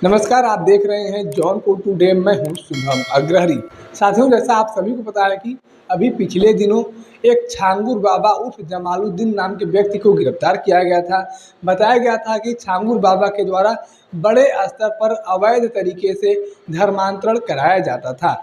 नमस्कार, आप देख रहे हैं जौनपुर टुडे। मैं हूं शुभम अग्रहरी। साथियों, जैसा आप सभी को पता है कि अभी पिछले दिनों एक छांगुर बाबा उर्फ जमालुद्दीन नाम के व्यक्ति को गिरफ्तार किया गया था। बताया गया था कि छांगुर बाबा के द्वारा बड़े स्तर पर अवैध तरीके से धर्मांतरण कराया जाता था।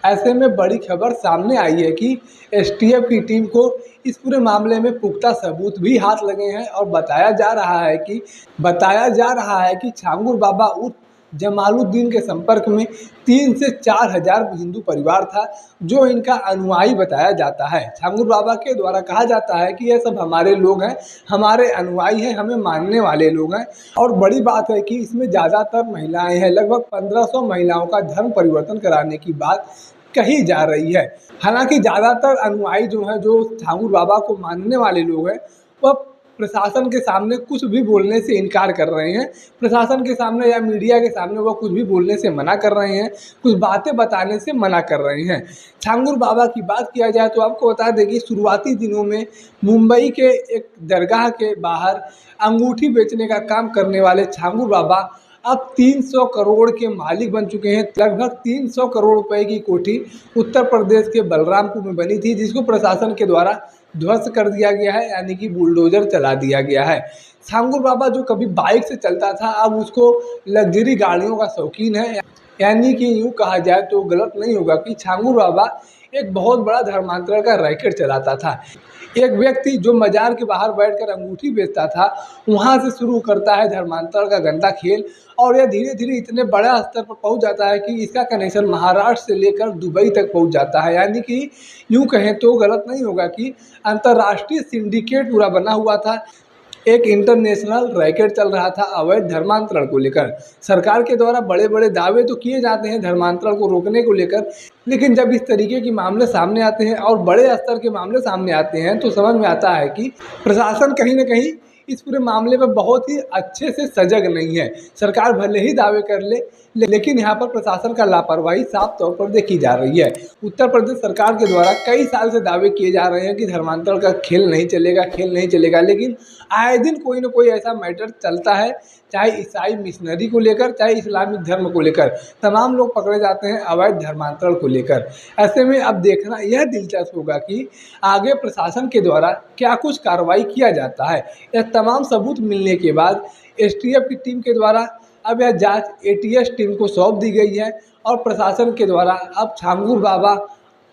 ऐसे में बड़ी खबर सामने आई है कि एसटीएफ की टीम को इस पूरे मामले में पुख्ता सबूत भी हाथ लगे हैं और बताया जा रहा है कि छांगुर बाबा उर्फ जमालुद्दीन के संपर्क में 3 से 4 हजार हिंदू परिवार था, जो इनका अनुयायी बताया जाता है। छांगुर बाबा के द्वारा कहा जाता है कि ये सब हमारे लोग हैं, हमारे अनुयायी हैं, हमें मानने वाले लोग हैं। और बड़ी बात है कि इसमें ज़्यादातर महिलाएं हैं। लगभग 1500 महिलाओं का धर्म परिवर्तन कराने की बात कही जा रही है। हालांकि ज़्यादातर अनुयायी जो हैं, जो छांगुर बाबा को मानने वाले लोग हैं, वह प्रशासन के सामने कुछ भी बोलने से इनकार कर रहे हैं। प्रशासन के सामने या मीडिया के सामने वो कुछ भी बोलने से मना कर रहे हैं, कुछ बातें बताने से मना कर रहे हैं। छांगुर बाबा की बात किया जाए तो आपको बता दें कि शुरुआती दिनों में मुंबई के एक दरगाह के बाहर अंगूठी बेचने का काम करने वाले छांगुर बाबा अब 300 करोड़ के मालिक बन चुके हैं। लगभग 300 करोड़ रुपए की कोठी उत्तर प्रदेश के बलरामपुर में बनी थी, जिसको प्रशासन के द्वारा ध्वस्त कर दिया गया है, यानी कि बुलडोजर चला दिया गया है। छांगुर बाबा जो कभी बाइक से चलता था, अब उसको लग्जरी गाड़ियों का शौकीन है। यानी कि यूँ कहा जाए तो गलत नहीं होगा कि छांगुर बाबा एक बहुत बड़ा धर्मांतरण का रैकेट चलाता था। एक व्यक्ति जो मजार के बाहर बैठकर अंगूठी बेचता था, वहाँ से शुरू करता है धर्मांतरण का गंदा खेल, और यह धीरे धीरे इतने बड़ा स्तर पर पहुँच जाता है कि इसका कनेक्शन महाराष्ट्र से लेकर दुबई तक पहुँच जाता है। यानी कि यूँ कहें तो गलत नहीं होगा कि अंतर्राष्ट्रीय सिंडिकेट पूरा बना हुआ था। एक इंटरनेशनल रैकेट चल रहा था अवैध धर्मांतरण को लेकर। सरकार के द्वारा बड़े बड़े दावे तो किए जाते हैं धर्मांतरण को रोकने को लेकर, लेकिन जब इस तरीके के मामले सामने आते हैं और बड़े स्तर के मामले सामने आते हैं तो समझ में आता है कि प्रशासन कहीं ना कहीं इस पूरे मामले में बहुत ही अच्छे से सजग नहीं है। सरकार भले ही दावे कर ले, लेकिन यहाँ पर प्रशासन का लापरवाही साफ तौर पर देखी जा रही है। उत्तर प्रदेश सरकार के द्वारा कई साल से दावे किए जा रहे हैं कि धर्मांतरण का खेल नहीं चलेगा, लेकिन आए दिन कोई ना कोई ऐसा मैटर चलता है, चाहे ईसाई मिशनरी को लेकर, चाहे इस्लामिक धर्म को लेकर, तमाम लोग पकड़े जाते हैं अवैध धर्मांतरण को लेकर। ऐसे में अब देखना यह दिलचस्प होगा कि आगे प्रशासन के द्वारा क्या कुछ कार्रवाई किया जाता है। यह तमाम सबूत मिलने के बाद एसटीएफ की टीम के द्वारा अब यह जांच एटीएस टीम को सौंप दी गई है, और प्रशासन के द्वारा अब छांगुर बाबा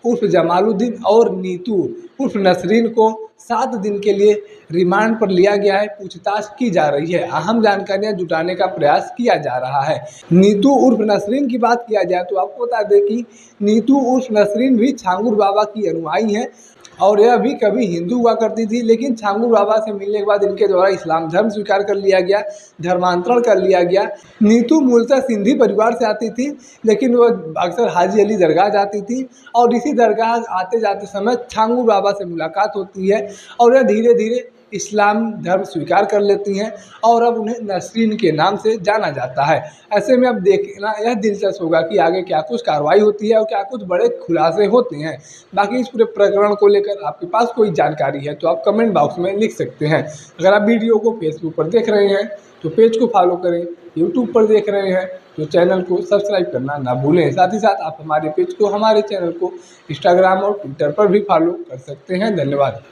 उर्फ जमालुद्दीन और नीतू उर्फ नसरीन को 7 दिन के लिए रिमांड पर लिया गया है। पूछताछ की जा रही है, अहम जानकारियां जुटाने का प्रयास किया जा रहा है। नीतू उर्फ नसरीन की बात किया जाए तो आपको बता दें कि नीतू उर्फ नसरीन भी छांगुर बाबा की अनुयायी है, और यह भी कभी हिंदू हुआ करती थी, लेकिन छांगुर बाबा से मिलने के बाद इनके द्वारा इस्लाम धर्म स्वीकार कर लिया गया, धर्मांतरण कर लिया गया। नीतू मूलतः सिंधी परिवार से आती थी, लेकिन वह अक्सर हाजी अली दरगाह जाती थी, और इसी दरगाह आते जाते समय छांगुर बाबा से मुलाकात होती है, और यह धीरे धीरे इस्लाम धर्म स्वीकार कर लेती हैं, और अब उन्हें नसरीन के नाम से जाना जाता है। ऐसे में अब देखना यह दिलचस्प होगा कि आगे क्या कुछ कार्रवाई होती है और क्या कुछ बड़े खुलासे होते हैं। बाकी इस पूरे प्रकरण को लेकर आपके पास कोई जानकारी है तो आप कमेंट बॉक्स में लिख सकते हैं। अगर आप वीडियो को फेसबुक पर देख रहे हैं तो पेज को फॉलो करें, यूट्यूब पर देख रहे हैं तो चैनल को सब्सक्राइब करना ना भूलें। साथ ही साथ आप हमारे पेज को, हमारे चैनल को इंस्टाग्राम और ट्विटर पर भी फॉलो कर सकते हैं। धन्यवाद।